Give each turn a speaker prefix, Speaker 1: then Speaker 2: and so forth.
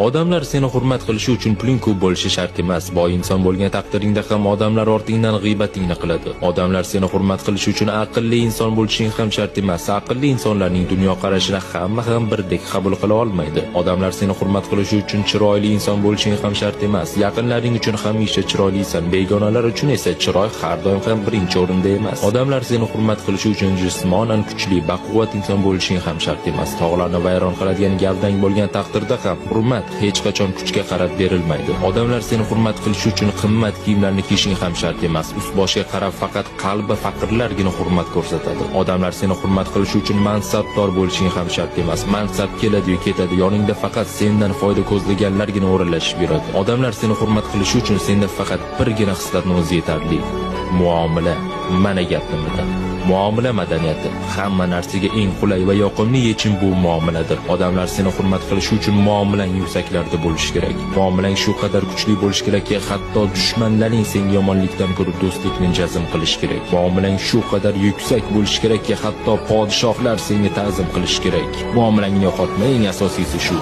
Speaker 1: Odamlar seni hurmat qilishi uchun puling ko'p bo'lishi shart emas. Boy inson bo'lgan taqdiringda ham odamlar ortingdan g'iybatingni qiladi. Odamlar seni hurmat qilishi uchun aqlli inson bo'lishing ham shart emas. Aqlli insonlarning dunyo qarashini hamma ham birdek qabul qila olmaydi. Odamlar seni hurmat qilishi uchun chiroyli inson bo'lishing ham shart emas. Yaqinlaring uchun hamisha chiroylisan, begonalar uchun esa chiroy har doim ham birinchi o'rinda emas. Odamlar seni hurmat qilishi uchun jismonan kuchli, baquvvat inson bo'lishing ham shart emas. Tog'larni vayron qiladigan gavdang bo'lgan taqdirda ham hurmat hech qachon kuchga qarab berilmaydi. Odamlar seni hurmat qilishi uchun qimmat kiyimlarni kiyishing ham shart emas. Ust-boshiga qarab faqat qalbi faqirlargina hurmat ko'rsatadi. Odamlar seni hurmat qilishi uchun mansabdor bo'lishing ham shart emas. Mansab keladi-yu ketadi, yoningda faqat sendan foyda ko'zlaganlargina o'ralashib yuradi. Odamlar seni hurmat qilishi uchun senda faqat birgina xislatning o'zi yetarli. Muomala. Mana gap nimada. Muomala madaniyati. Hamma narsaga eng qulay va yoqimli yechim bu muomaladir. Odamlar seni hurmat qilishi uchun muomalang yuksaklarda bo'lishi kerak. Muomalang shu qadar kuchli bo'lishi kerakki, hatto dushmanlaring senga yomonlikdan ko'ra do'stlikni jazm qilish kerak. Muomalang shu qadar yuksak bo'lishi kerakki, hatto podshohlar senga ta'zim qilish kerak. Muomalangni yo'qotma, eng asosiysi shu.